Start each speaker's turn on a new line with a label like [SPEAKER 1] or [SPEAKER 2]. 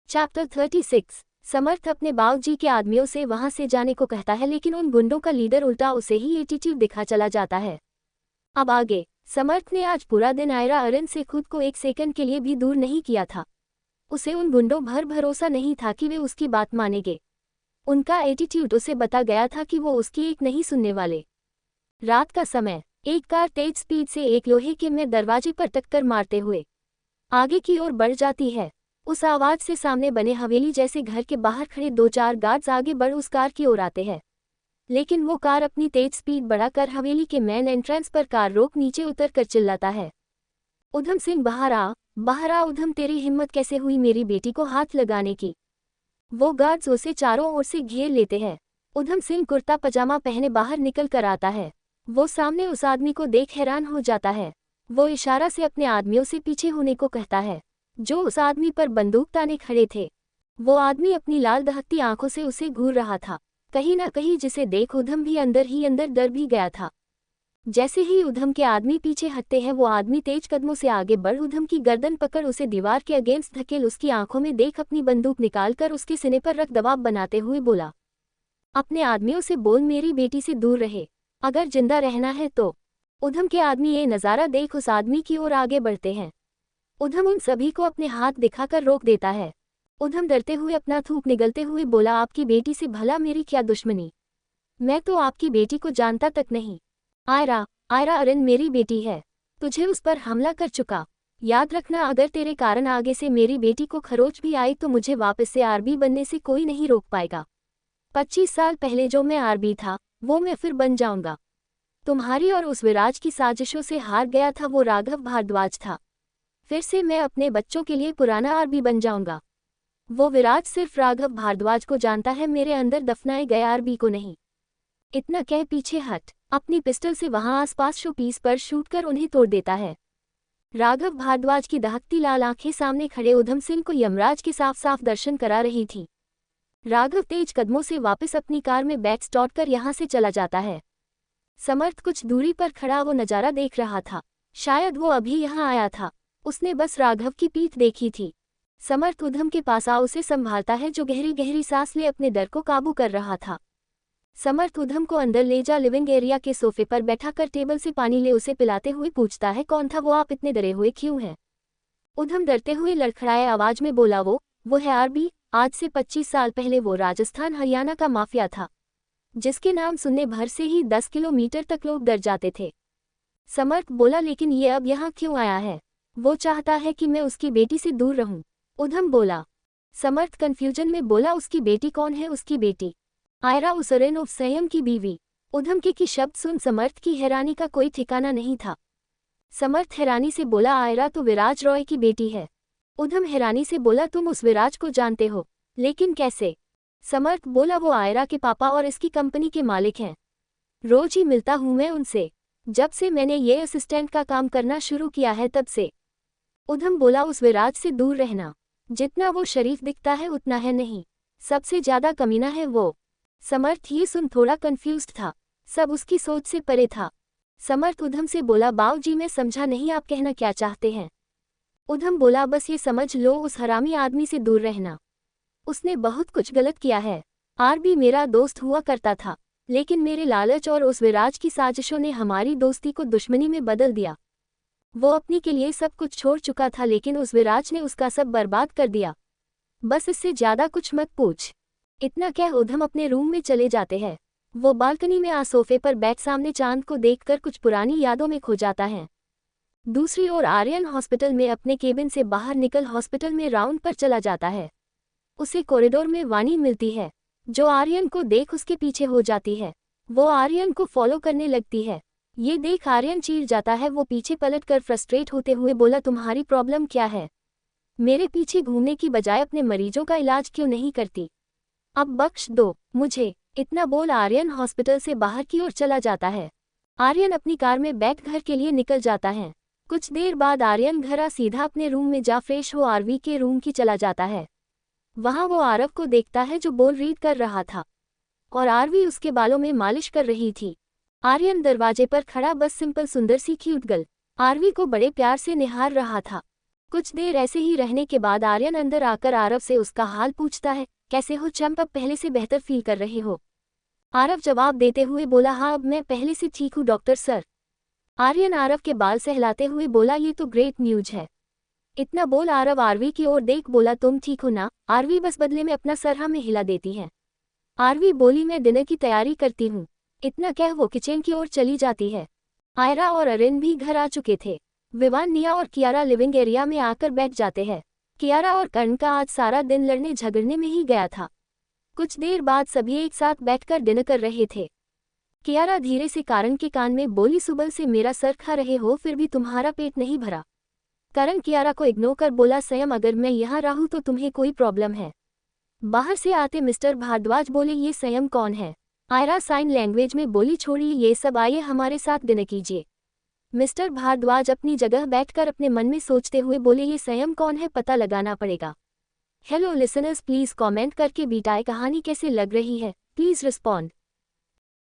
[SPEAKER 1] Chapter 36। समर्थ अपने बाबूजी के आदमियों से वहां से जाने को कहता है, लेकिन उन गुंडों का लीडर उल्टा उसे ही एटीट्यूड दिखा चला जाता है। अब आगे। समर्थ ने आज पूरा दिन आयरा अरन से खुद को एक सेकंड के लिए भी दूर नहीं किया था। उसे उन गुंडों भर भरोसा नहीं था कि वे उसकी बात मानेंगे। उनका एटीट्यूड उसे बता गया था कि वो उसकी एक नहीं सुनने वाले। रात का समय। एक कार तेज स्पीड से एक लोहे के में दरवाजे पर टक्कर मारते हुए आगे की ओर बढ़ जाती है। उस आवाज से सामने बने हवेली जैसे घर के बाहर खड़े 2-4 गार्ड्स आगे बढ़ उस कार की ओर आते हैं। लेकिन वो कार अपनी तेज स्पीड बढ़ाकर हवेली के मेन एंट्रेंस पर कार रोक नीचे उतर कर चिल्लाता है, उधम सिंह बाहर आ, बाहर आ। उधम, तेरी हिम्मत कैसे हुई मेरी बेटी को हाथ लगाने की। वो गार्ड्स उसे चारों ओर से घेर लेते हैं। उधम सिंह कुर्ता पजामा पहने बाहर निकल कर आता है। वो सामने उस आदमी को देख हैरान हो जाता है। वो इशारा से अपने आदमियों से पीछे होने को कहता है, जो उस आदमी पर बंदूक ताने खड़े थे। वो आदमी अपनी लाल दहकती आंखों से उसे घूर रहा था। कहीं ना कहीं जिसे देख उधम भी अंदर ही अंदर डर भी गया था। जैसे ही उधम के आदमी पीछे हटते हैं, वो आदमी तेज कदमों से आगे बढ़ उधम की गर्दन पकड़ उसे दीवार के अगेंस्ट धकेल उसकी आंखों में देख अपनी बंदूक निकालकर उसके सिने पर रख दबाव बनाते हुए बोला, अपने आदमियों से बोल मेरी बेटी से दूर रहे, अगर जिंदा रहना है तो। उधम के आदमी ये नज़ारा देख उस आदमी की ओर आगे बढ़ते हैं। उधम उन सभी को अपने हाथ दिखाकर रोक देता है। उधम डरते हुए अपना थूक निगलते हुए बोला, आपकी बेटी से भला मेरी क्या दुश्मनी, मैं तो आपकी बेटी को जानता तक नहीं। आयरा अरन मेरी बेटी है, तुझे उस पर हमला कर चुका। याद रखना, अगर तेरे कारण आगे से मेरी बेटी को खरोच भी आई तो मुझे वापस से आरबी बनने से कोई नहीं रोक पाएगा। 25 साल पहले जो मैं आरबी था वो मैं फिर बन जाऊंगा। तुम्हारी और उस विराज की साजिशों से हार गया था वो राघव भारद्वाज था, फिर से मैं अपने बच्चों के लिए पुराना आरबी बन जाऊंगा। वो विराज सिर्फ राघव भारद्वाज को जानता है, मेरे अंदर दफनाए गए आरबी को नहीं। इतना कह पीछे हट, अपनी पिस्टल से वहां आसपास शोपीस पर शूट कर उन्हें तोड़ देता है। राघव भारद्वाज की दहकती लाल आंखें सामने खड़े उधम सिंह को यमराज के साफ साफ दर्शन करा रही थी। राघव तेज कदमों से वापस अपनी कार में बैठ स्टॉट कर यहां से चला जाता है। समर्थ कुछ दूरी पर खड़ा वो नजारा देख रहा था। शायद वो अभी यहाँ आया था, उसने बस राघव की पीठ देखी थी। समर्थ उधम के पास आ उसे संभालता है, जो गहरी गहरी सांस ले अपने डर को काबू कर रहा था। समर्थ उधम को अंदर ले जा लिविंग एरिया के सोफे पर बैठा कर टेबल से पानी ले उसे पिलाते हुए पूछता है, कौन था वो, आप इतने डरे हुए क्यों हैं। उधम डरते हुए लड़खड़ाए आवाज में बोला, वो है आरबी। आज से 25 साल पहले वो राजस्थान हरियाणा का माफिया था, जिसके नाम सुनने भर से ही 10 किलोमीटर तक लोग डर जाते थे। समर्थ बोला, लेकिन ये अब यहाँ क्यों आया है। वो चाहता है कि मैं उसकी बेटी से दूर रहूं। उधम बोला। समर्थ कंफ्यूजन में बोला, उसकी बेटी कौन है। उसकी बेटी आयरा उसरेन ऑफ संयम की बीवी। उधम के शब्द सुन समर्थ की हैरानी का कोई ठिकाना नहीं था। समर्थ हैरानी से बोला, आयरा तो विराज रॉय की बेटी है। उधम हैरानी से बोला, तुम उस विराज को जानते हो, लेकिन कैसे। समर्थ बोला, वो आयरा के पापा और इसकी कंपनी के मालिक हैं। रोज ही मिलता हूं मैं उनसे, जब से मैंने ये असिस्टेंट का काम करना शुरू किया है तब से। उधम बोला, उस विराज से दूर रहना, जितना वो शरीफ दिखता है उतना है नहीं, सबसे ज्यादा कमीना है वो। समर्थ ये सुन थोड़ा कंफ्यूज्ड था, सब उसकी सोच से परे था। समर्थ उधम से बोला, बाऊजी मैं समझा नहीं, आप कहना क्या चाहते हैं। उधम बोला, बस ये समझ लो, उस हरामी आदमी से दूर रहना। उसने बहुत कुछ गलत किया है। आरबी मेरा दोस्त हुआ करता था, लेकिन मेरे लालच और उस विराज की साजिशों ने हमारी दोस्ती को दुश्मनी में बदल दिया। वो अपनी के लिए सब कुछ छोड़ चुका था, लेकिन उस विराज ने उसका सब बर्बाद कर दिया। बस इससे ज्यादा कुछ मत पूछ। इतना कह उधम अपने रूम में चले जाते हैं। वो बालकनी में आ सोफे पर बैठ सामने चांद को देखकर कुछ पुरानी यादों में खो जाता है। दूसरी ओर आर्यन हॉस्पिटल में अपने केबिन से बाहर निकल हॉस्पिटल में राउंड पर चला जाता है। उसे कॉरिडोर में वानी मिलती है, जो आर्यन को देख उसके पीछे हो जाती है। वो आर्यन को फॉलो करने लगती है। ये देख आर्यन चीर जाता है। वो पीछे पलटकर फ्रस्ट्रेट होते हुए बोला, तुम्हारी प्रॉब्लम क्या है। मेरे पीछे घूमने की बजाय अपने मरीजों का इलाज क्यों नहीं करती। अब बख्श दो मुझे। इतना बोल आर्यन हॉस्पिटल से बाहर की ओर चला जाता है। आर्यन अपनी कार में बैठ घर के लिए निकल जाता है। कुछ देर बाद आर्यन घर आ सीधा अपने रूम में जा फ्रेश हो आरवी के रूम की चला जाता है। वहां वो आरव को देखता है, जो बोल रीड कर रहा था, और आरवी उसके बालों में मालिश कर रही थी। आर्यन दरवाजे पर खड़ा बस सिंपल सुंदर सी क्यूट गर्ल आरवी को बड़े प्यार से निहार रहा था। कुछ देर ऐसे ही रहने के बाद आर्यन अंदर आकर आरव से उसका हाल पूछता है। कैसे हो चंप, अब पहले से बेहतर फील कर रहे हो? आरव जवाब देते हुए बोला, हाँ अब मैं पहले से ठीक हूँ डॉक्टर सर। आर्यन आरव के बाल सहलाते हुए बोला, ये तो ग्रेट न्यूज है। इतना बोल आरव आरवी की ओर देख बोला, तुम ठीक हो ना? आरवी बस बदले में अपना सर हमें हिला देती है। आरवी बोली, मैं डिनर की तैयारी करती हूँ। इतना कह वो किचन की ओर चली जाती है। आयरा और अरिन भी घर आ चुके थे। विवान, निया और कियारा लिविंग एरिया में आकर बैठ जाते हैं। कियारा और कर्ण का आज सारा दिन लड़ने झगड़ने में ही गया था। कुछ देर बाद सभी एक साथ बैठकर डिनर कर रहे थे। कियारा धीरे से कर्ण के कान में बोली, सुबह से मेरा सर खा रहे हो फिर भी तुम्हारा पेट नहीं भरा। कर्ण कियारा को इग्नोर कर बोला, संयम अगर मैं यहाँ रहूँ तो तुम्हें कोई प्रॉब्लम है? बाहर से आते मिस्टर भारद्वाज बोले, ये संयम कौन है? आयरा साइन लैंग्वेज में बोली, छोड़िए ये सब, आइए हमारे साथ डिनर कीजिए। मिस्टर भारद्वाज अपनी जगह बैठकर अपने मन में सोचते हुए बोले, ये संयम कौन है, पता लगाना पड़ेगा। हेलो लिसनर्स, प्लीज कमेंट करके बताएं कहानी कैसे लग रही है। Please respond.